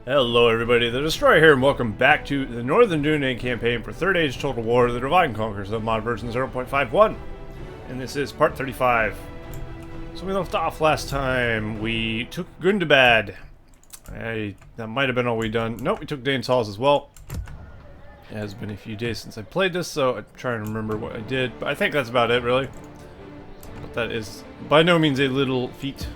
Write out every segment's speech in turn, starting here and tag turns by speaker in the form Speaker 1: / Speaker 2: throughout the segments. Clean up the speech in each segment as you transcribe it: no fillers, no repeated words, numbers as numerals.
Speaker 1: Hello everybody, the Destroyer here, and welcome back to the Northern Dunedain campaign for Third Age Total War, the Divide and Conquers of mod version 0.51. And this is part 35. So we left off last time, we took Gundabad. That might have been all we done. Nope, we took Dane's Halls as well. It has been a few days since I played this, so I'm trying to remember what I did. But I think that's about it, really. But that is by no means a little feat.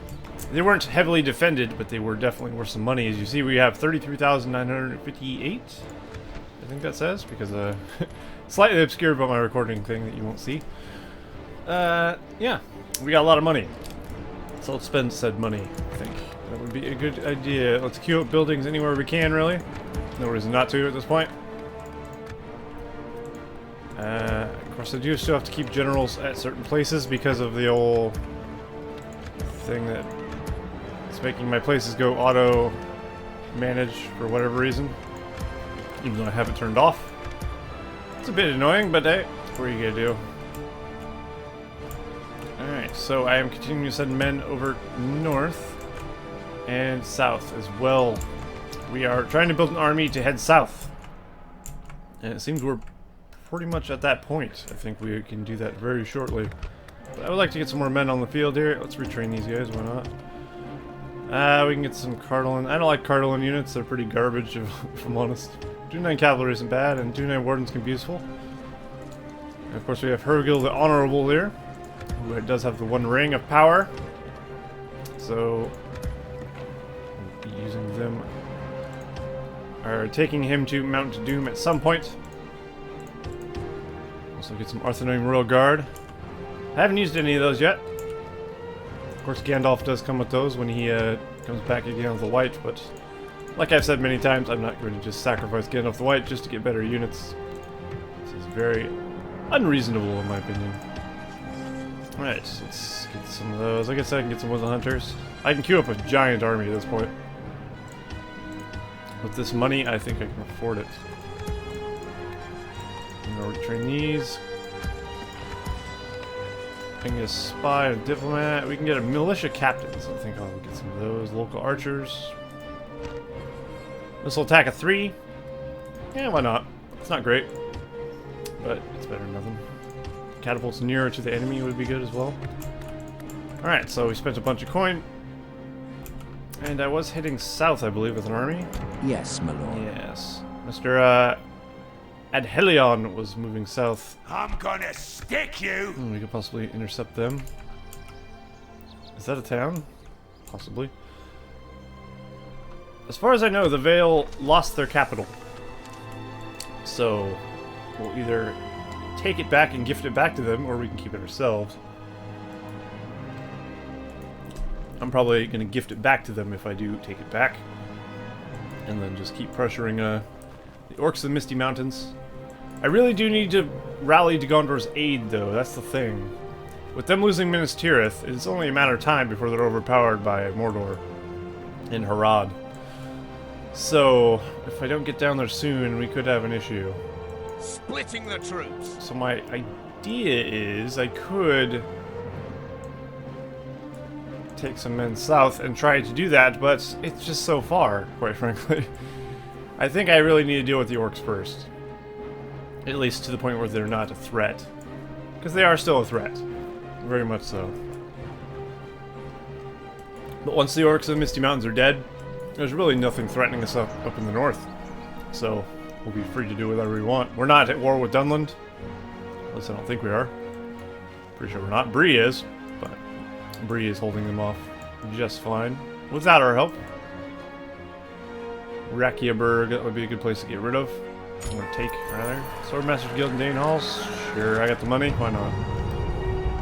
Speaker 1: They weren't heavily defended, but they were definitely worth some money. As you see, we have 33,958. I think that says, because slightly obscure about my recording thing that you won't see. Yeah, we got a lot of money. So let's spend said money, I think. That would be a good idea. Let's queue up buildings anywhere we can, really. No reason not to at this point. Of course, I do still have to keep generals at certain places because of the old thing that it's making my places go auto manage for whatever reason, even though I have it turned off. It's a bit annoying, but hey, what are you gonna do? Alright, so I am continuing to send men over north and south as well. We are trying to build an army to head south, and it seems we're pretty much at that point. I think we can do that very shortly. But I would like to get some more men on the field here. Let's retrain these guys, why not? We can get some Cardinal. I don't like Cardinal units, they're pretty garbage if I'm honest. Dunedain Cavalry isn't bad, and Dunedain Wardens can be useful. And of course we have Hergil the Honorable here, who does have the one ring of power. So, we'll be using them, or taking him to Mount Doom at some point. Also get some Arthenoid Royal Guard. I haven't used any of those yet. Of course, Gandalf does come with those when he comes back again with the White, but like I've said many times, I'm not going to just sacrifice Gandalf the White just to get better units. This is very unreasonable in my opinion. Alright, let's get some of those. I guess I can get some with the Hunters. I can queue up a giant army at this point. With this money, I think I can afford it. I'm going to retrain these. I can get a spy, a diplomat. We can get a militia captain, so I think I'll get some of those. Local archers. Missile attack of 3. Yeah, why not? It's not great, but it's better than nothing. Catapults nearer to the enemy would be good as well. Alright, so we spent a bunch of coin. And I was heading south, I believe, with an army.
Speaker 2: Yes, my lord.
Speaker 1: Yes. Mr. Adhelion was moving south.
Speaker 3: I'm gonna stick you!
Speaker 1: We could possibly intercept them. Is that a town? Possibly. As far as I know, the Vale lost their capital. So, we'll either take it back and gift it back to them, or we can keep it ourselves. I'm probably going to gift it back to them if I do take it back. And then just keep pressuring the Orcs of the Misty Mountains. I really do need to rally to Gondor's aid, though. That's the thing. With them losing Minas Tirith, it's only a matter of time before they're overpowered by Mordor in Harad. So, if I don't get down there soon, we could have an issue.
Speaker 3: Splitting the troops!
Speaker 1: So my idea is I could take some men south and try to do that, but it's just so far, quite frankly. I think I really need to deal with the Orcs first. At least to the point where they're not a threat. Because they are still a threat. Very much so. But once the Orcs of the Misty Mountains are dead, there's really nothing threatening us up in the north. So, we'll be free to do whatever we want. We're not at war with Dunland. At least I don't think we are. Pretty sure we're not. Bree is, but Bree is holding them off just fine. Without our help. Rakiaburg, that would be a good place to get rid of. Or take, rather. Swordmaster's Guild and Dane Halls. Sure, I got the money. Why not?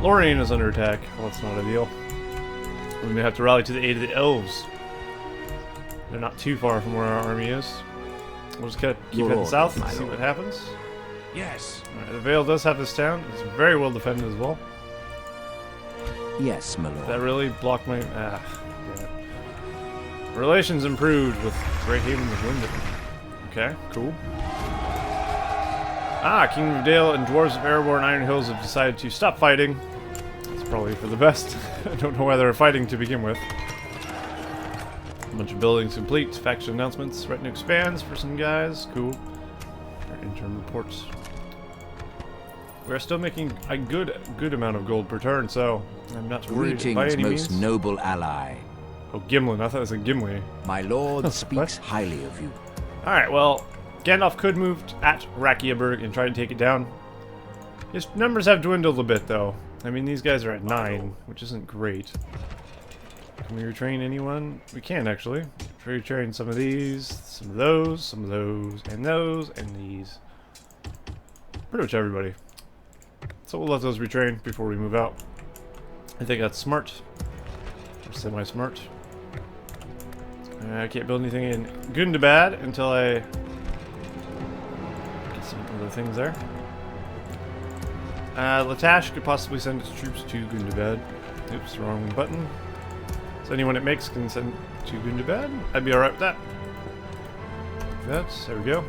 Speaker 1: Lorien is under attack. Well, that's not ideal. We may have to rally to the aid of the elves. They're not too far from where our army is. We'll just keep heading south and see what happens.
Speaker 3: Yes.
Speaker 1: Alright, the Vale does have this town. It's very well defended as well.
Speaker 2: Yes, my lord.
Speaker 1: That really blocked my... damn it. Relations improved with Greyhaven and Linden. Okay, cool. Kingdom of Dale and Dwarves of Erebor and Iron Hills have decided to stop fighting. It's probably for the best. I don't know why they were fighting to begin with. bunch of buildings complete. Faction announcements. Retinue expands for some guys. Cool. Our interim reports. We're still making a good amount of gold per turn, so I'm not worried by any
Speaker 2: most
Speaker 1: means.
Speaker 2: noble ally.
Speaker 1: Oh, Gimlin. I thought it was a Gimli.
Speaker 2: My lord speaks highly of you.
Speaker 1: Alright, well, Gandalf could move at Rakiaburg and try to take it down. His numbers have dwindled a bit, though. I mean, these guys are at 9, which isn't great. Can we retrain anyone? We can, actually. Retrain some of these, some of those, and these. Pretty much everybody. So we'll let those retrain before we move out. I think that's smart. Or semi-smart. I can't build anything in Gundabad until I get some other things there. Latash could possibly send its troops to Gundabad. Oops, wrong button. So anyone it makes can send to Gundabad. I'd be alright with that. Like that. There we go.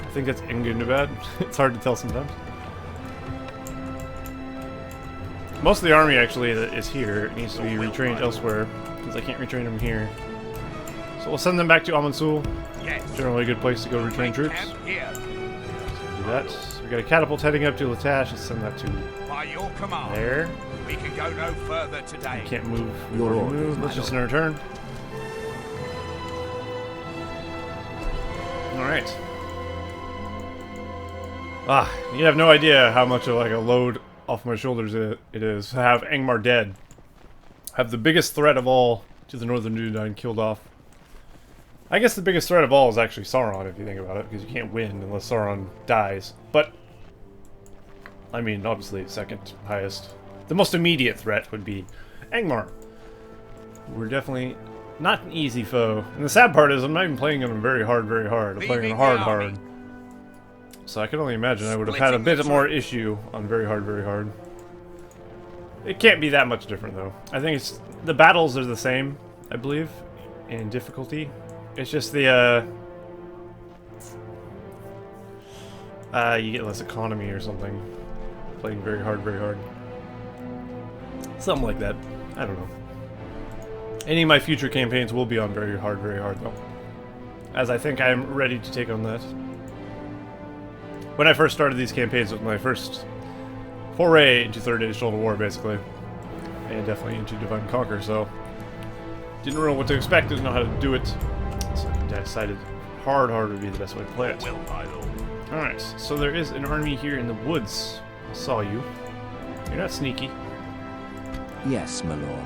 Speaker 1: I think that's in Gundabad. It's hard to tell sometimes. Most of the army actually that is here needs to be retrained elsewhere because I can't retrain them here. So we'll send them back to Amansul. Generally a good place to go retrain troops. So do that. We got a catapult heading up to Latash. Let's send that to there.
Speaker 3: We can go no further today.
Speaker 1: We can't move. We already moved. Let's just end our turn. Alright. You have no idea how much of like a load off my shoulders it is to have Angmar dead. Have the biggest threat of all to the Northern Dunedain killed off. I guess the biggest threat of all is actually Sauron, if you think about it, because you can't win unless Sauron dies. But, I mean, obviously, second highest. The most immediate threat would be Angmar. We're definitely not an easy foe. And the sad part is, I'm not even playing him very hard. I'm playing him hard. So I can only imagine I would have had a bit more issue on very hard. It can't be that much different, though. I think it's the battles are the same, I believe, in difficulty. It's just the, you get less economy or something. Playing very hard. Something like that. I don't know. Any of my future campaigns will be on very hard, though. As I think I'm ready to take on that. When I first started these campaigns, it was my first foray into Third Age Total War, basically. And definitely into Divide and Conquer, so... Didn't know what to expect, didn't know how to do it. So I decided hard would be the best way to play it. Alright, so there is an army here in the woods. I saw you. You're not sneaky.
Speaker 2: Yes, my lord.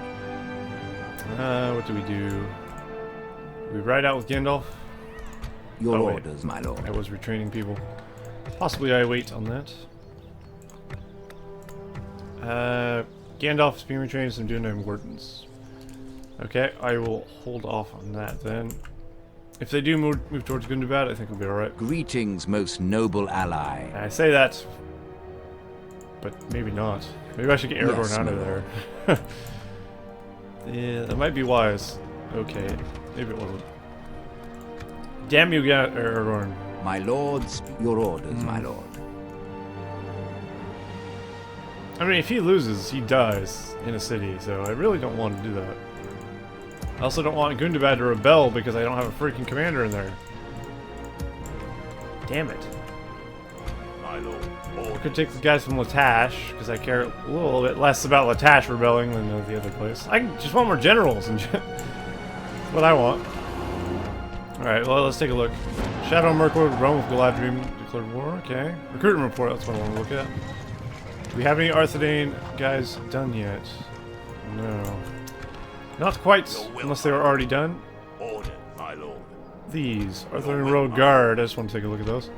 Speaker 1: What do? We ride out with Gandalf?
Speaker 2: Your orders, my lord.
Speaker 1: I was retraining people. Possibly I wait on that. Gandalf's being retrained, so I'm doing importance. Okay, I will hold off on that then. If they do move towards Gundabad, I think we'll be alright.
Speaker 2: Greetings, most noble ally.
Speaker 1: I say that, but maybe not. Maybe I should get Aragorn out of there. Yeah, that might be wise. Okay, maybe it wasn't. Damn you, Aragorn.
Speaker 2: My lords, your orders, my lord.
Speaker 1: I mean, if he loses, he dies in a city, so I really don't want to do that. I also don't want Gundabad to rebel because I don't have a freaking commander in there. Damn it.
Speaker 3: My lord.
Speaker 1: I could take the guys from Latash, because I care a little bit less about Latash rebelling than the other place. I just want more generals, and that's what I want. Alright, well, let's take a look. Shadow Mirkwood, Realm of Galadrim declared war, okay. Recruitment report, that's what I want to look at. Do we have any Arthedain guys done yet? No. Not quite, unless they were already done.
Speaker 3: Order, my lord.
Speaker 1: These, Arthedain Road Guard, I just want to take a look at those.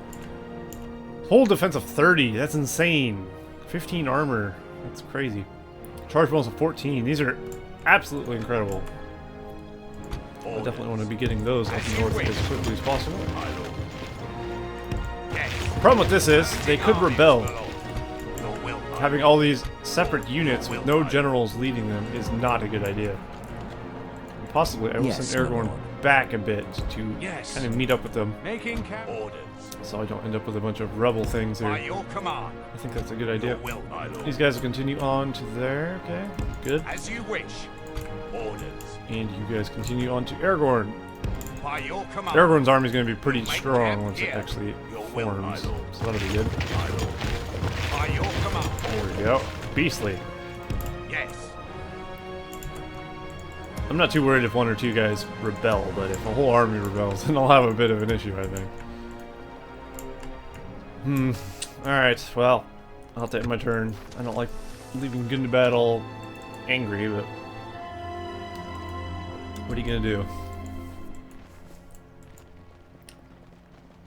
Speaker 1: Whole defense of 30, that's insane. 15 armor, that's crazy. Charge bonus of 14, these are absolutely incredible. I definitely want to be getting those up north as quickly as possible. The problem with this is, they could rebel. Having all these separate units with no generals leading them is not a good idea. And possibly, I will send Aragorn back a bit to kind of meet up with them.
Speaker 3: Making orders.
Speaker 1: So I don't end up with a bunch of rebel things here.
Speaker 3: By your command.
Speaker 1: I think that's a good idea.
Speaker 3: Will, my lord.
Speaker 1: These guys will continue on to there, okay, good.
Speaker 3: As you wish. Orders.
Speaker 1: And you guys continue on to Aragorn.
Speaker 3: By your command.
Speaker 1: Aragorn's army is going to be pretty
Speaker 3: Make
Speaker 1: strong
Speaker 3: camp
Speaker 1: once it
Speaker 3: here.
Speaker 1: actually
Speaker 3: Your will, my
Speaker 1: forms.
Speaker 3: lord.
Speaker 1: So that'll be good.
Speaker 3: My lord. By your command.
Speaker 1: There we go. Beastly.
Speaker 3: Yes.
Speaker 1: I'm not too worried if one or two guys rebel, but if a whole army rebels, then I'll have a bit of an issue, I think. Alright, well, I'll take my turn. I don't like leaving Gundabad all angry, but what are you gonna do?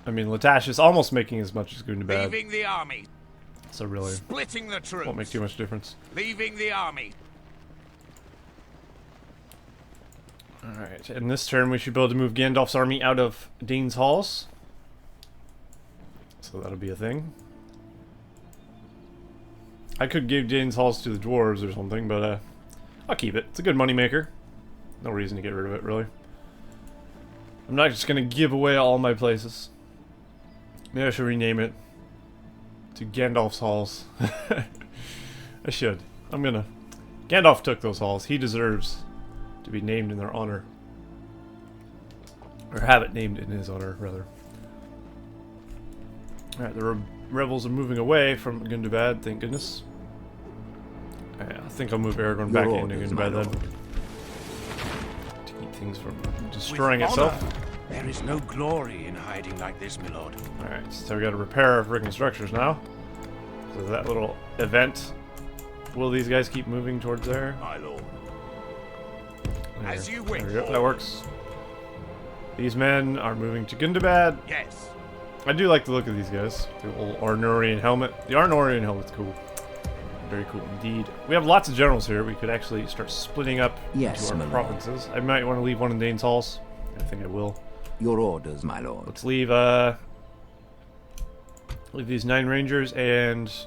Speaker 1: I mean, Latash is almost making as much as Gundabad,
Speaker 3: Leaving the army.
Speaker 1: so really,
Speaker 3: Splitting the troops.
Speaker 1: won't make too much difference.
Speaker 3: Leaving the army.
Speaker 1: Alright, and this turn we should be able to move Gandalf's army out of Dane's Halls. So that'll be a thing. I could give Dane's Halls to the dwarves or something, but I'll keep it. It's a good moneymaker. No reason to get rid of it, really. I'm not just going to give away all my places. Maybe I should rename it to Gandalf's Halls. I should. I'm gonna. Gandalf took those halls. He deserves to be named in their honor. Or have it named in his honor, rather. Alright, the rebels are moving away from Gundabad, thank goodness. I think I'll move Aragorn back into Gundabad then. To keep things from destroying itself.
Speaker 3: There is no glory in hiding like this, my lord.
Speaker 1: Alright, so we got a repair of friggin' structures now. So that little event. Will these guys keep moving towards there?
Speaker 3: My lord.
Speaker 1: There.
Speaker 3: As you wish.
Speaker 1: There we go, that works. These men are moving to Gundabad.
Speaker 3: Yes.
Speaker 1: I do like the look of these guys. The old Arnorian helmet. The Arnorian helmet's cool. Very cool indeed. We have lots of generals here. We could actually start splitting up
Speaker 2: Yes,
Speaker 1: into
Speaker 2: my
Speaker 1: our
Speaker 2: lord.
Speaker 1: provinces. I might want to leave one in Dane's Halls. I think I will.
Speaker 2: Your orders, my lord.
Speaker 1: Let's leave these 9 rangers and... Is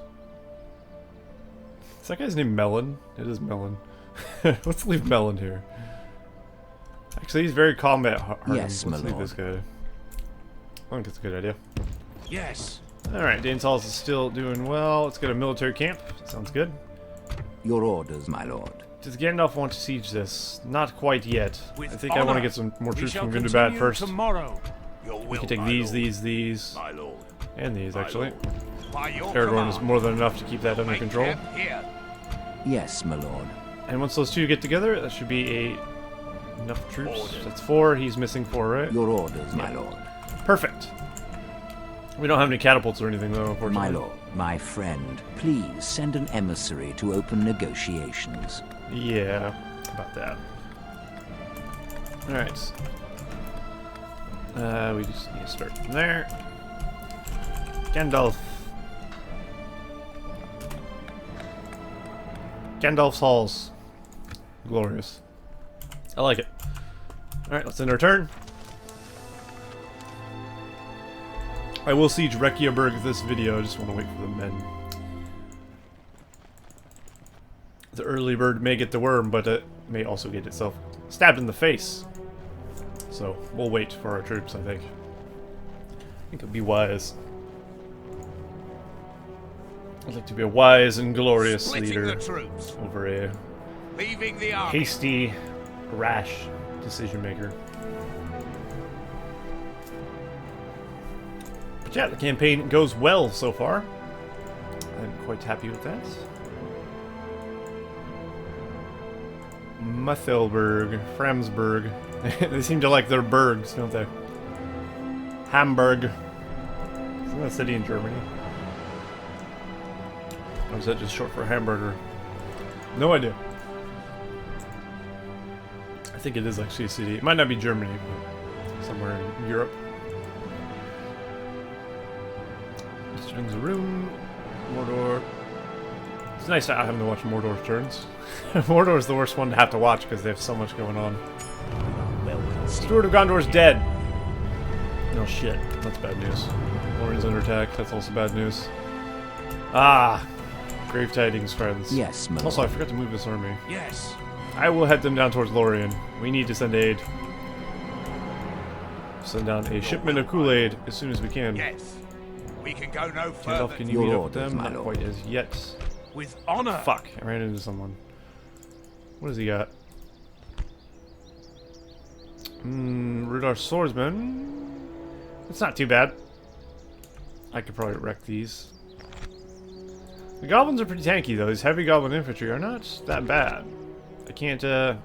Speaker 1: that guy's name Melon? It is Melon. Let's leave Melon here. Actually, he's very combat hardened.
Speaker 2: Yes, my
Speaker 1: Let's leave
Speaker 2: lord.
Speaker 1: this guy. I think that's a good idea.
Speaker 3: Yes.
Speaker 1: Alright, Dane's Halls is still doing well. Let's get a military camp. Sounds good.
Speaker 2: Your orders, my lord.
Speaker 1: Does Gandalf want to siege this? Not quite yet.
Speaker 3: With
Speaker 1: I think I want to
Speaker 3: honor.
Speaker 1: get some more
Speaker 3: We
Speaker 1: troops
Speaker 3: shall
Speaker 1: from Gundabad
Speaker 3: continue
Speaker 1: first.
Speaker 3: tomorrow. Your will,
Speaker 1: We can take
Speaker 3: my
Speaker 1: these,
Speaker 3: lord.
Speaker 1: these,
Speaker 3: My lord.
Speaker 1: and these,
Speaker 3: My
Speaker 1: actually.
Speaker 3: lord. By your
Speaker 1: Aragorn is
Speaker 3: command.
Speaker 1: more than enough to keep that under
Speaker 3: Make
Speaker 1: control.
Speaker 3: camp here.
Speaker 2: Yes, my lord.
Speaker 1: And once those two get together, that should be enough troops.
Speaker 3: Orders.
Speaker 1: That's 4. He's missing 4, right?
Speaker 2: Your orders, my lord.
Speaker 1: Perfect. We don't have any catapults or anything, though, unfortunately.
Speaker 2: My lord, my friend, please send an emissary to open negotiations.
Speaker 1: Yeah, about that. Alright. We just need to start from there. Gandalf. Gandalf's Halls. Glorious. I like it. Alright, let's end our turn. I will siege Reykjaberg this video, I just want to wait for the men. The early bird may get the worm, but it may also get itself stabbed in the face. So, we'll wait for our troops, I think. I think it'll be wise. I'd like to be a wise and glorious
Speaker 3: Splitting
Speaker 1: leader
Speaker 3: the troops.
Speaker 1: over a
Speaker 3: Leaving the army.
Speaker 1: hasty, rash decision maker. But yeah, the campaign goes well so far. I'm quite happy with that. Muthelberg, Framsburg. They seem to like their burgs, don't they? Hamburg. Isn't that a city in Germany? Or is that just short for hamburger? No idea. I think it is actually a city. It might not be Germany, but somewhere in Europe. Eastern's a room. Mordor. It's nice not having to watch Mordor's turns. Mordor's the worst one to have to watch because they have so much going on. Steward of Gondor's dead. No shit. That's bad news. Lorion's under attack. That's also bad news. Ah. Grave tidings, friends.
Speaker 2: Yes, my
Speaker 1: Also, I
Speaker 2: lord.
Speaker 1: forgot to move this army.
Speaker 3: Yes.
Speaker 1: I will head them down towards Lorien. We need to send aid. Send down a shipment of Kool-Aid as soon as we can.
Speaker 3: Yes. We can go no
Speaker 1: Gandalf,
Speaker 3: further.
Speaker 1: can you
Speaker 2: Your
Speaker 1: meet up with
Speaker 2: orders,
Speaker 1: them?
Speaker 2: my
Speaker 1: Not
Speaker 2: lord.
Speaker 1: quite as yet.
Speaker 3: With honor.
Speaker 1: Fuck, I ran into someone. What has he got? Rudar swordsman. It's not too bad. I could probably wreck these. The goblins are pretty tanky though. These heavy goblin infantry are not that bad. I can't, I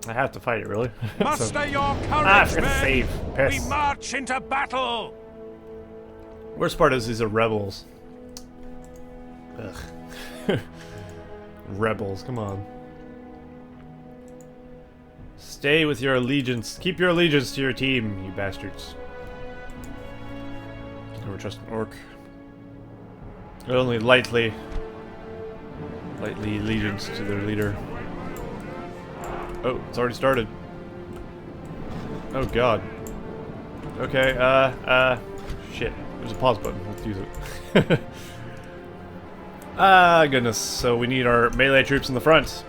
Speaker 1: have to fight it, really.
Speaker 3: Muster your
Speaker 1: I
Speaker 3: courage,
Speaker 1: forgot to
Speaker 3: men!
Speaker 1: save. Piss.
Speaker 3: We march into battle!
Speaker 1: Worst part is these are rebels. Ugh. Rebels, come on. Stay with your allegiance. Keep your allegiance to your team, you bastards. Never trust an orc. Only lightly allegiance to their leader. Oh, it's already started. Oh god. Okay, shit. There's a pause button. Let's use it. Ah, goodness. So we need our melee troops in the front.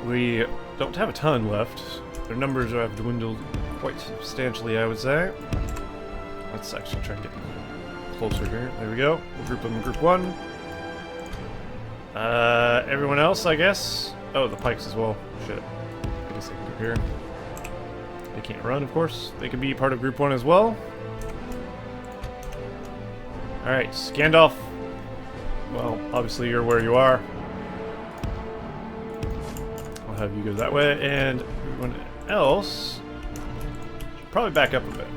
Speaker 1: We don't have a ton left. Their numbers have dwindled quite substantially, I would say. Let's actually try and get closer here. There we go. We'll group them in group 1. Everyone else, I guess. Oh, the pikes as well. Shit. I guess they can go here. They can't run, of course. They can be part of group 1 as well. Alright, Gandalf. Well, obviously you're where you are. I'll have you go that way, and everyone else should probably back up a bit.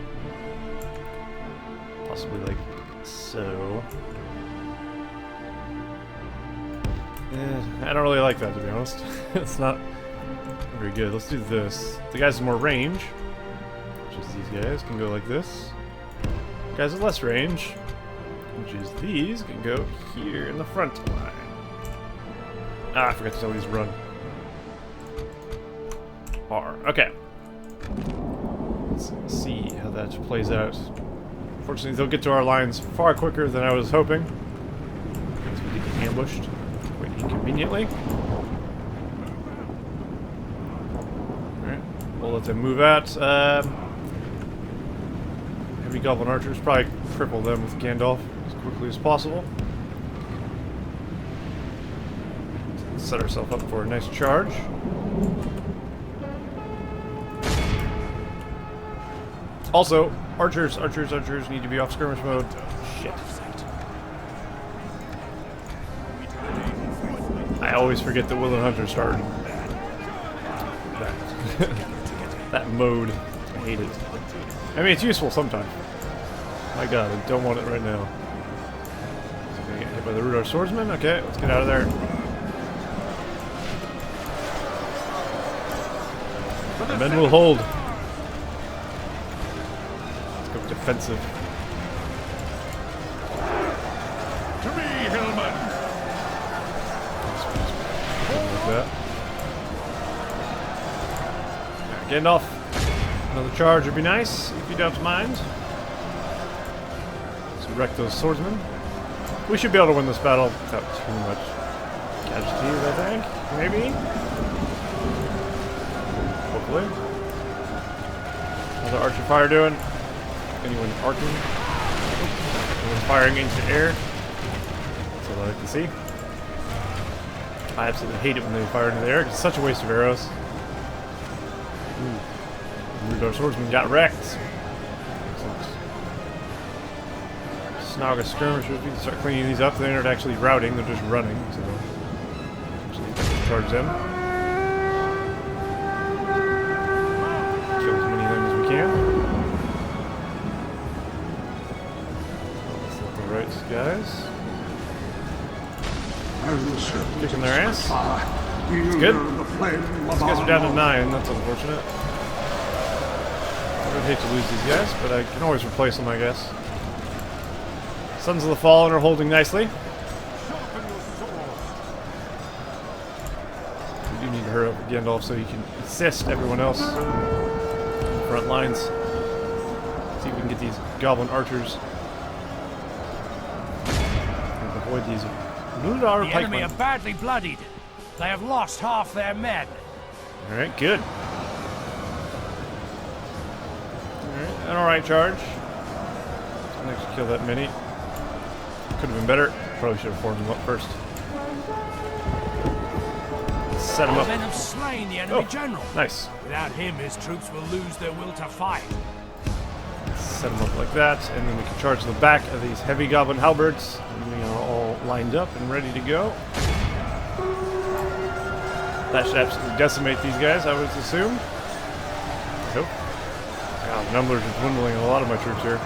Speaker 1: Possibly like so. I don't really like that, to be honest. It's not very good. Let's do this. The guys with more range, which is these guys, can go like this. Guys with less range, which is these, can go here in the front line. Ah, I forgot to tell these run. R. Okay. Let's see how that plays out. Fortunately, they'll get to our lines far quicker than I was hoping. Because we did get ambushed quite inconveniently. Alright, we'll let them move out. Heavy goblin archers probably cripple them with Gandalf as quickly as possible. Let's set ourselves up for a nice charge. Also, archers need to be off skirmish mode. Shit. I always forget that Will and Hunter started. That mode. I hate it. I mean, it's useful sometimes. My god, I don't want it right now. So I'm gonna get hit by the Rudar swordsman. Okay, let's get out of there. The men will hold. Defensive.
Speaker 3: To me, Hillman!
Speaker 1: Like that. Gandalf. Another charge would be nice, if you don't mind. Let's wreck those swordsmen. We should be able to win this battle without too much casualties, I think. Maybe? Hopefully. How's our archer fire doing? Anyone arcing? Anyone firing into the air? That's what I like to see. I absolutely hate it when they fire into the air. It's such a waste of arrows. Ooh. Rudar swordsman got wrecked. Snog a skirmish. We can start cleaning these up. They're not actually routing, they're just running. So actually charge them. Kill as many of them as we can. Guys. Kicking their ass. It's good. These guys are down to 9, that's unfortunate. I would hate to lose these guys, but I can always replace them, I guess. Sons of the Fallen are holding nicely. We do need to hurry up with Gandalf so he can assist everyone else in the front lines. See if we can get these goblin archers. Avoid these Rudar
Speaker 3: The enemy are badly bloodied. They have lost half their men.
Speaker 1: Alright, good. Alright, an alright charge. Didn't actually kill that many. Could have been better. Probably should have formed them up first. Set him
Speaker 3: Our
Speaker 1: up.
Speaker 3: men have slain the enemy
Speaker 1: Oh,
Speaker 3: general.
Speaker 1: nice.
Speaker 3: Without him, his troops will lose their will to fight.
Speaker 1: Set them up like that, and then we can charge the back of these heavy goblin halberds. And we are all lined up and ready to go. That should absolutely decimate these guys, I would assume. I hope. God, numbers are dwindling a lot of my troops here.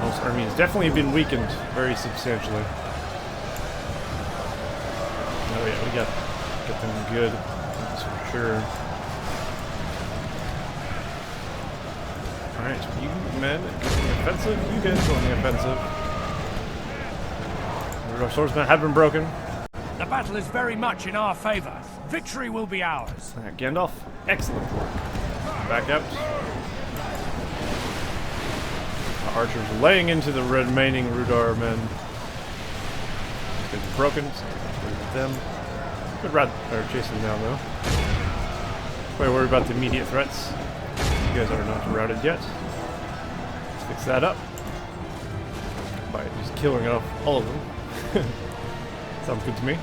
Speaker 1: Most army has definitely been weakened very substantially. Oh yeah, we got them good. That's for sure. Alright, you men go on the offensive, you guys go on the offensive. Our swordsmen have been broken.
Speaker 3: The battle is very much in our favor. Victory will be ours.
Speaker 1: Alright, Gandalf, excellent work. Back out. Our archers laying into the remaining Rudar men. These guys are broken, so worry about them. Good rat or chasing them down though. Quite worried about the immediate threats. You guys are not routed yet. Let's fix that up by just killing off all of them. Sounds good to me.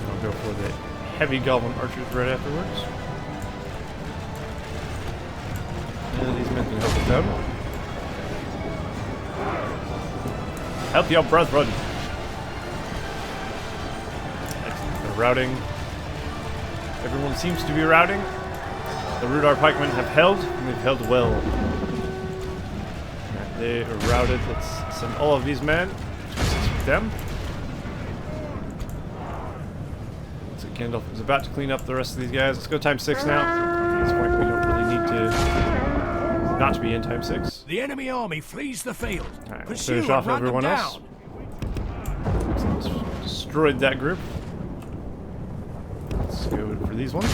Speaker 1: I'll go for the heavy goblin archers right afterwards. And these men can help with them. Help your brethren. Excellent. They're routing. Everyone seems to be routing. The Rudar pikemen have held, and they've held well. Right, they are routed. Let's send all of these men to assist with them. So Gandalf is about to clean up the rest of these guys. Let's go *6 now. At this point, we don't really need to not be in *6.
Speaker 3: The enemy army flees the field.
Speaker 1: All right, we'll
Speaker 3: Pursue
Speaker 1: finish
Speaker 3: and
Speaker 1: off
Speaker 3: run
Speaker 1: everyone
Speaker 3: them
Speaker 1: else.
Speaker 3: down.
Speaker 1: Destroyed that group. Let's go for these ones.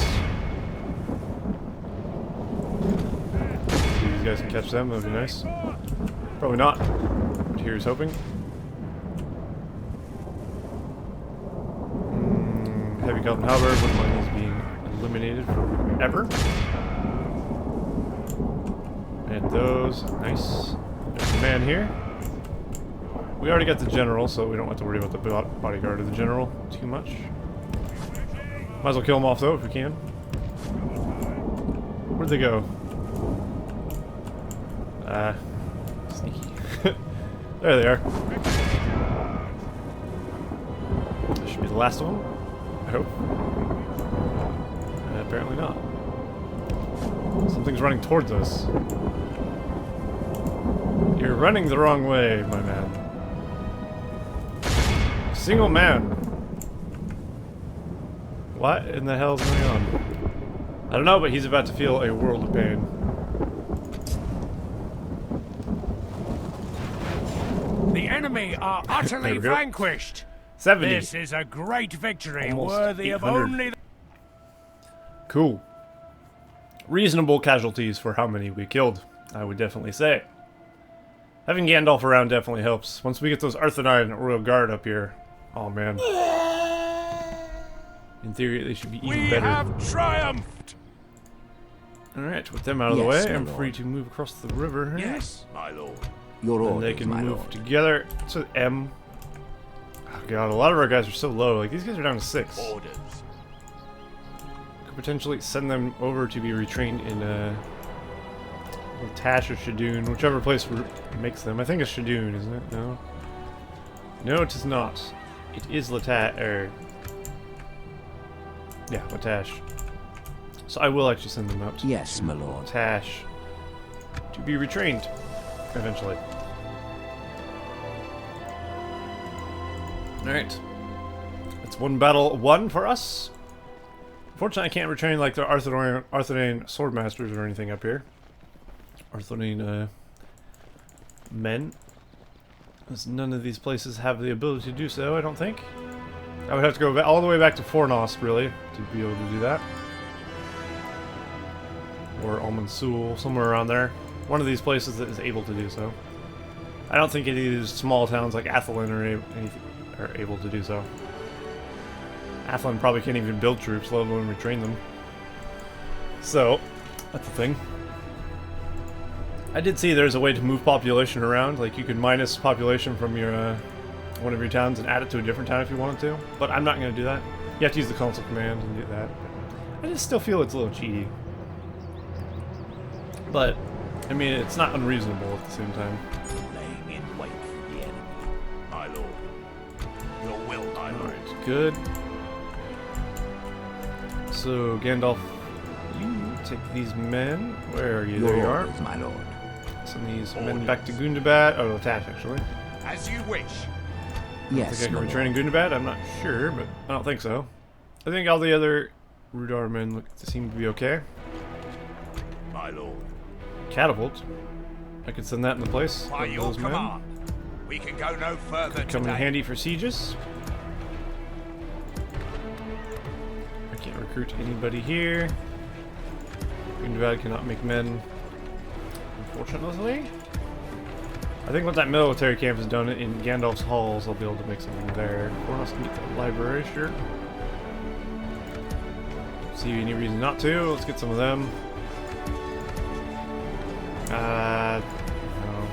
Speaker 1: See if these guys can catch them, that would be nice. Probably not, but here's hoping. Heavy goblin halberd, wouldn't mind these being eliminated forever. And those, nice. There's a man here. We already got the general, so we don't have to worry about the bodyguard of the general too much. Might as well kill them off though, if we can. Where'd they go? Sneaky. There they are. This should be the last one, I hope. Apparently not. Something's running towards us. You're running the wrong way, my man. Single man. What in the hell's going on? I don't know, but he's about to feel a world of pain.
Speaker 3: The enemy are utterly
Speaker 1: There we go.
Speaker 3: vanquished.
Speaker 1: 70.
Speaker 3: This is a great victory,
Speaker 1: Almost
Speaker 3: worthy of
Speaker 1: 800.
Speaker 3: only...
Speaker 1: Cool. Reasonable casualties for how many we killed, I would definitely say. Having Gandalf around definitely helps. Once we get those Arthurine Royal Guard up here, oh man. In theory, they should be even
Speaker 3: We
Speaker 1: better.
Speaker 3: have triumphed!
Speaker 1: Alright, with them out of the
Speaker 2: Yes,
Speaker 1: way,
Speaker 2: my
Speaker 1: I'm
Speaker 2: lord.
Speaker 1: free to move across the river here.
Speaker 3: Yes, my lord.
Speaker 2: Your
Speaker 1: And
Speaker 2: orders,
Speaker 1: they can
Speaker 2: my
Speaker 1: move
Speaker 2: lord.
Speaker 1: together. So M. Oh god, a lot of our guys are so low. Like, these guys are down to 6.
Speaker 3: Orders.
Speaker 1: Could potentially send them over to be retrained in Tash or Shadoon, whichever place makes them. I think it's Shadoon, isn't it? No. No, it is not. It is yeah, Latash. So I will actually send them out to
Speaker 2: Yes, my lord.
Speaker 1: Tash to be retrained eventually. Alright. That's one battle won for us. Unfortunately, I can't retrain like the Arthurian Swordmasters or anything up here. Arthurian men. As none of these places have the ability to do so, I don't think. I would have to go all the way back to Fornost, really, to be able to do that. Or Almansul, somewhere around there. One of these places that is able to do so. I don't think any of these small towns like Athlin are able to do so. Athlin probably can't even build troops, let alone retrain them. So, that's the thing. I did see there's a way to move population around, like you can minus population from your one of your towns and add it to a different town if you wanted to. But I'm not going to do that. You have to use the console command and do that. I just still feel it's a little cheaty. But, I mean, it's not unreasonable at the same time.
Speaker 4: Laying in wait for the enemy. My lord. Your will, my lord.
Speaker 1: Alright, good. So, Gandalf, you take these men. Where are you? There you are.
Speaker 2: My lord.
Speaker 1: Send these men back to Gundabad. Oh, attach, actually.
Speaker 3: As you wish.
Speaker 2: Yes,
Speaker 1: I think I
Speaker 2: my
Speaker 1: can retrain in
Speaker 2: lord.
Speaker 1: Gundabad. I'm not sure, but I don't think so. I think all the other Rudar men look to seem to be okay.
Speaker 4: My lord.
Speaker 1: Catapult. I could send that in the place
Speaker 3: By
Speaker 1: of
Speaker 3: your
Speaker 1: those men.
Speaker 3: command. We can go no further
Speaker 1: Could come in
Speaker 3: today.
Speaker 1: handy for sieges. I can't recruit anybody here. Gundabad cannot make men, unfortunately. I think once that military camp is done in Gandalf's halls, I'll be able to make something there. Before else can get the library, sure. See any reason not to. Let's get some of them. No.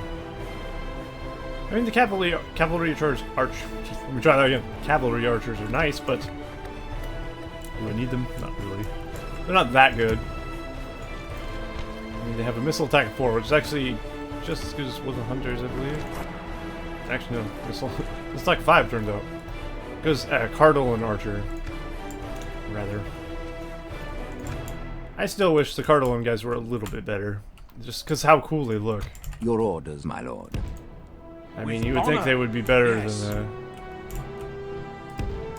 Speaker 1: I mean, the cavalry archers. Let me try that again. Cavalry archers are nice, but do I need them? Not really. They're not that good. I mean, they have a missile attack of 4, which is actually just as good as with the hunters, I believe. Actually, no. Missile attack 5 turns out. Because Cardinal and Archer, rather. I still wish the Cardinal guys were a little bit better, just because how cool they look.
Speaker 2: Your orders, my lord.
Speaker 1: I mean, you would think they would be better
Speaker 3: Yes.
Speaker 1: than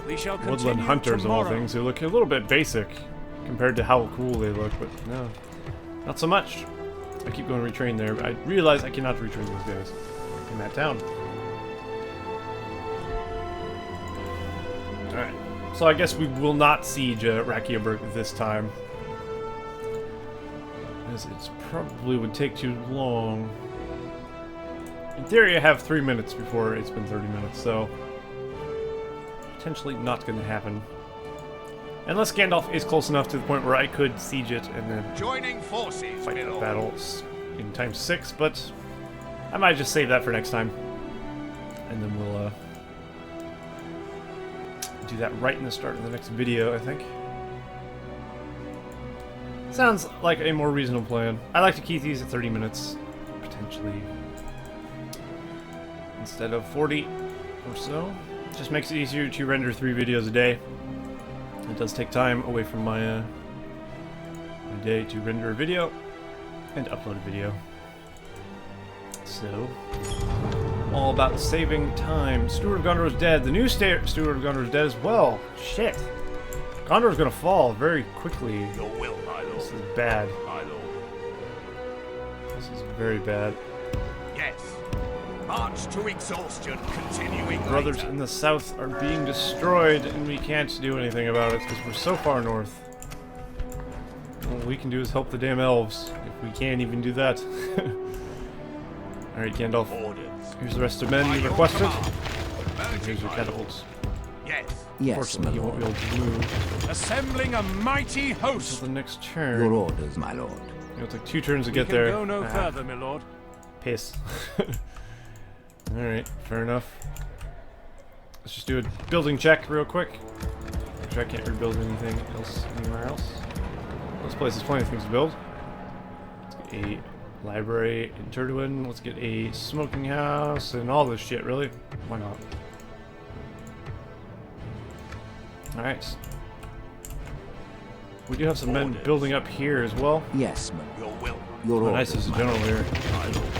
Speaker 3: We shall
Speaker 1: Woodland
Speaker 3: continue
Speaker 1: Hunters of all
Speaker 3: tomorrow.
Speaker 1: things, who look a little bit basic compared to how cool they look, but no, not so much. I keep going to retrain there, but I realize I cannot retrain those guys in that town. Alright, so I guess we will not siege Rakiaburg this time, as it probably would take too long. In theory, I have 3 minutes before it's been 30 minutes, so potentially not going to happen. Unless Gandalf is close enough to the point where I could siege it and then
Speaker 3: Joining forces,
Speaker 1: fight
Speaker 3: my
Speaker 1: the
Speaker 3: lord.
Speaker 1: battles in times 6, but I might just save that for next time. And then we'll do that right in the start of the next video, I think. Sounds like a more reasonable plan. I like to keep these at 30 minutes, potentially, instead of 40 or so. Just makes it easier to render 3 videos a day. It does take time away from my day to render a video and upload a video. So, all about saving time. Steward of Gondor is dead. The new Steward of Gondor is dead as well. Shit. Gondor is going to fall very quickly.
Speaker 4: Your will, my lord.
Speaker 1: This is bad.
Speaker 4: My lord.
Speaker 1: This is very bad.
Speaker 3: Yes. March to exhaustion, continuing
Speaker 1: Brothers
Speaker 3: later.
Speaker 1: in the south are being destroyed, and we can't do anything about it because we're so far north. All we can do is help the damn elves, if we can't even do that. Alright, Gandalf.
Speaker 4: Orders.
Speaker 1: Here's the rest of men
Speaker 3: By
Speaker 1: you
Speaker 3: your
Speaker 1: requested.
Speaker 3: command.
Speaker 1: Here's
Speaker 3: Merging,
Speaker 1: your
Speaker 3: my
Speaker 1: catapults.
Speaker 3: lord. Yes.
Speaker 2: Yes, my
Speaker 1: Unfortunately, you won't be
Speaker 2: lord.
Speaker 1: able to move
Speaker 3: Assembling a mighty
Speaker 1: until
Speaker 3: host.
Speaker 1: the next
Speaker 2: Your
Speaker 1: turn.
Speaker 2: orders, my lord.
Speaker 1: It'll take 2 turns to
Speaker 3: We
Speaker 1: get
Speaker 3: can
Speaker 1: there.
Speaker 3: go no
Speaker 1: Ah,
Speaker 3: further, my lord.
Speaker 1: Piss. Alright, fair enough. Let's just do a building check real quick. Make sure I can't rebuild anything else anywhere else. This place has plenty of things to build. Let's get a library in Turduin. Let's get a smoking house and all this shit, really. Why not? Alright. We do have some men building up here as well.
Speaker 2: Yes, my
Speaker 4: Your will.
Speaker 2: Your
Speaker 1: Oh,
Speaker 2: orders,
Speaker 1: nice, there's a
Speaker 2: my
Speaker 1: general
Speaker 2: lord.
Speaker 1: here.
Speaker 4: My lord.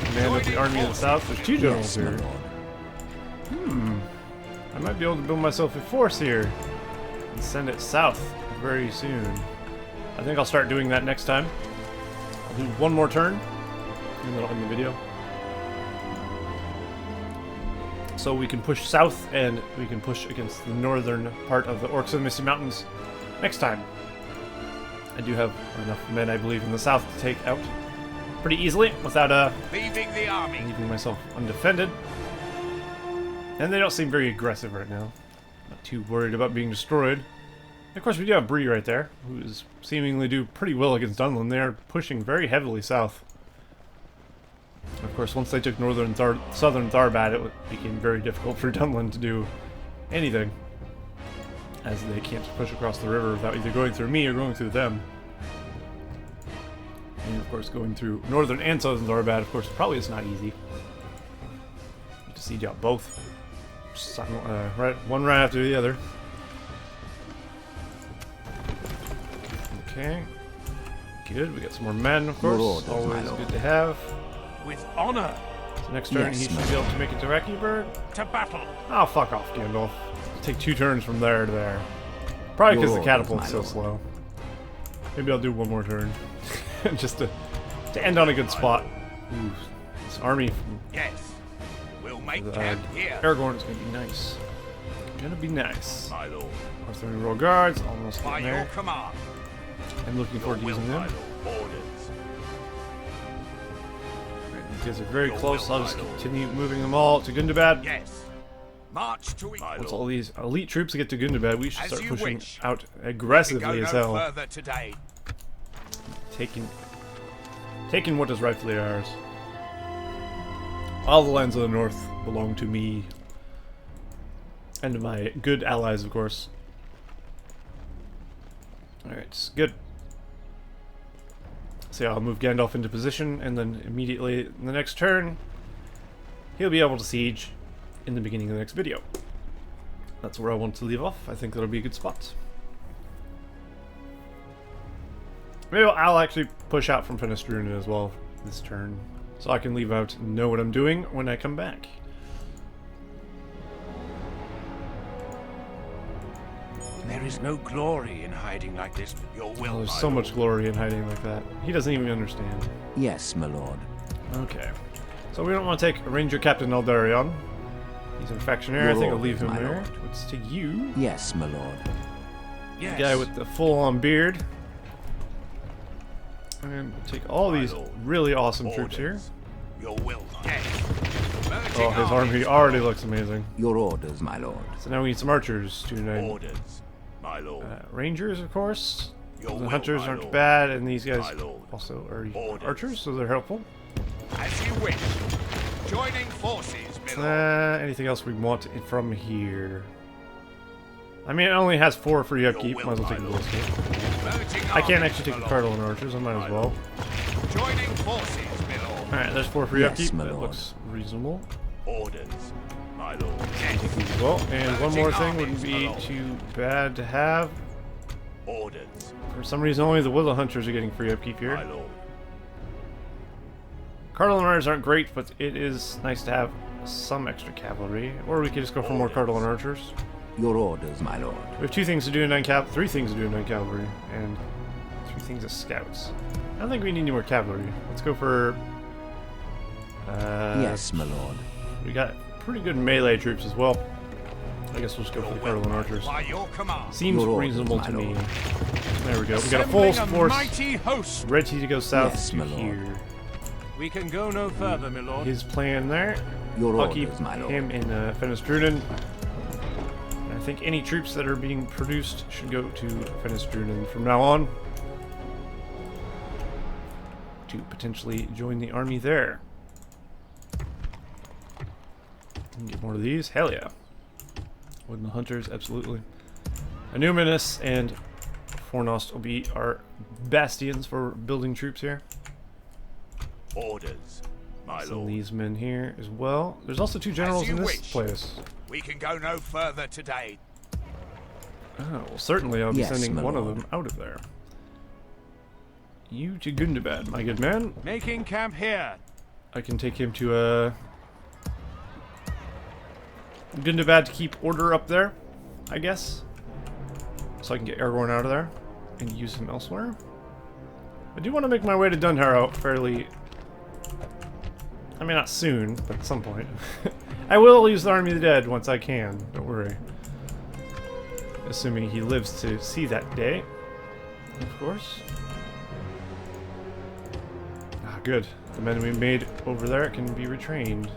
Speaker 1: Command of the army of the south. There's 2 generals
Speaker 2: Yes, my
Speaker 1: here.
Speaker 2: lord.
Speaker 1: I might be able to build myself a force here and send it south very soon. I think I'll start doing that next time. I'll do 1 more turn and then I'll end the video. So we can push south and we can push against the northern part of the Orcs of the Misty Mountains next time. I do have enough men, I believe, in the south to take out pretty easily without
Speaker 3: Leaving the army.
Speaker 1: leaving myself undefended. And they don't seem very aggressive right now. Not too worried about being destroyed. And of course, we do have Bree right there, who is seemingly do pretty well against Dunland. They are pushing very heavily south. Of course, once they took southern Tharbad, it became very difficult for Dunlin to do anything, as they can't push across the river without either going through me or going through them. And of course, going through northern and southern Tharbad, of course, probably is not easy. You to siege out both, one right after the other. Okay, good. We got some more men, of course. Always good to have.
Speaker 3: With honor.
Speaker 1: So next turn, he should be able to make it to Reckieburg.
Speaker 3: To battle.
Speaker 1: Oh, fuck off, Gandalf. Take 2 turns from there to there. Probably because the catapult's so slow. Maybe I'll do one more turn. Just to end on a good spot. Ooh, this army from
Speaker 3: yes. We'll make camp here.
Speaker 1: Aragorn is going to be nice. Gonna be nice.
Speaker 4: My lord.
Speaker 1: Arthurian Royal Guards, almost
Speaker 3: By
Speaker 1: getting there.
Speaker 3: your command.
Speaker 1: I'm looking forward to using them.
Speaker 4: Orders.
Speaker 1: These guys are very close. I'll just continue moving them all to Gundabad.
Speaker 3: Yes. March to it.
Speaker 1: Once all these elite troops get to Gundabad, we should
Speaker 3: As
Speaker 1: start
Speaker 3: you
Speaker 1: pushing
Speaker 3: wish.
Speaker 1: out
Speaker 3: We can
Speaker 1: aggressively
Speaker 3: go
Speaker 1: as
Speaker 3: no
Speaker 1: hell.
Speaker 3: further today.
Speaker 1: Taking what is rightfully ours. All the lands of the north belong to me. And to my good allies, of course. Alright, good. So yeah, I'll move Gandalf into position, and then immediately in the next turn, he'll be able to siege in the beginning of the next video. That's where I want to leave off. I think that'll be a good spot. Maybe I'll actually push out from Fenestrunen as well this turn, so I can leave out and know what I'm doing when I come back.
Speaker 3: There is no glory in hiding like this. Your will.
Speaker 1: Oh, there's so much glory in hiding like that. He doesn't even understand.
Speaker 2: Yes, my lord.
Speaker 1: Okay. So we don't want to take Ranger Captain Eldarion. He's a factionary. I think I'll leave him there. Let's take you.
Speaker 2: Yes, my lord.
Speaker 3: Yes.
Speaker 1: The guy with the full-on beard. And we'll take all these really awesome troops here.
Speaker 4: Your will.
Speaker 3: Yes.
Speaker 1: Oh, his army already looks amazing.
Speaker 2: Your orders, my lord.
Speaker 1: So now we need some archers to unite.
Speaker 4: Orders. My lord.
Speaker 1: Rangers, of course.
Speaker 4: Your
Speaker 1: The
Speaker 4: will,
Speaker 1: hunters
Speaker 4: my
Speaker 1: aren't
Speaker 4: lord.
Speaker 1: bad, and these guys
Speaker 4: My lord.
Speaker 1: also are
Speaker 4: Orders.
Speaker 1: archers, so they're helpful.
Speaker 3: As you wish. Joining forces, my lord.
Speaker 1: Anything else we want from here? I mean, it only has 4 free upkeep.
Speaker 4: will,
Speaker 1: Might as well
Speaker 4: my
Speaker 1: take a
Speaker 4: lord.
Speaker 1: ballistic.
Speaker 3: Merging
Speaker 1: I can't
Speaker 3: armies,
Speaker 1: actually take
Speaker 3: my
Speaker 1: the
Speaker 3: lord.
Speaker 1: Cardinal archers. I might as well.
Speaker 3: Joining forces, my lord.
Speaker 1: Alright, there's 4 free
Speaker 2: Yes,
Speaker 1: upkeep.
Speaker 2: my
Speaker 1: That
Speaker 2: lord.
Speaker 1: looks reasonable.
Speaker 4: Orders. My lord.
Speaker 1: Take these as well. And one more thing wouldn't be
Speaker 4: armies,
Speaker 1: too bad to have.
Speaker 4: Orders.
Speaker 1: For some reason, only the Willow Hunters are getting free upkeep
Speaker 4: My
Speaker 1: here.
Speaker 4: lord.
Speaker 1: Cardinal archers aren't great, but it is nice to have some extra cavalry. Or we could just go for more Cardinal archers.
Speaker 2: Your orders, my lord.
Speaker 1: We have 2 things to do in 9 3 things to do in 9 cavalry, and 3 things as scouts. I don't think we need any more cavalry. Let's go for.
Speaker 2: Yes, my lord.
Speaker 1: We got pretty good melee troops as well. I guess we'll just go for the Cardinal archers.
Speaker 3: By your command.
Speaker 1: Seems
Speaker 2: Your orders,
Speaker 1: reasonable
Speaker 2: my
Speaker 1: to me.
Speaker 2: lord.
Speaker 1: There we go. We got a full
Speaker 3: Assembling
Speaker 1: force
Speaker 3: mighty host.
Speaker 1: ready to go south
Speaker 2: Yes,
Speaker 1: to
Speaker 2: my lord.
Speaker 1: here.
Speaker 3: We can go no further, my lord.
Speaker 1: His plan there.
Speaker 2: Your
Speaker 1: I'll keep
Speaker 2: orders, my lord.
Speaker 1: him in Fenestrunen. I think any troops that are being produced should go to Fenestrunen from now on to potentially join the army there. Get more of these. Hell yeah. Wooden hunters, absolutely. Anuminus and Fornost will be our bastions for building troops here.
Speaker 4: Orders. My
Speaker 1: Some of
Speaker 4: lord.
Speaker 1: these men here as well. There's also 2 generals
Speaker 3: you
Speaker 1: in this
Speaker 3: wish.
Speaker 1: place.
Speaker 3: We can go no further today.
Speaker 1: Oh, well, certainly I'll be
Speaker 2: Yes,
Speaker 1: sending
Speaker 2: my
Speaker 1: one of
Speaker 2: lord.
Speaker 1: them out of there. You to Gundabad, my good man.
Speaker 3: Making camp here.
Speaker 1: I can take him to Gundabad to keep order up there, I guess. So I can get Aragorn out of there and use him elsewhere. I do want to make my way to Dunharrow fairly... I mean, not soon, but at some point. I will use the Army of the Dead once I can, don't worry. Assuming he lives to see that day, of course. Ah, good. The men we made over there can be retrained.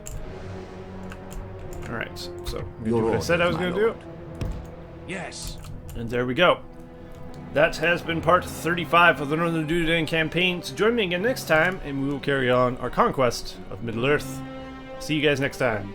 Speaker 1: Alright, so I'm gonna do what I said I was going to do.
Speaker 3: Yes.
Speaker 1: And there we go. That has been part 35 of the Northern Dunedain campaign. So join me again next time, and we will carry on our conquest of Middle-earth. See you guys next time.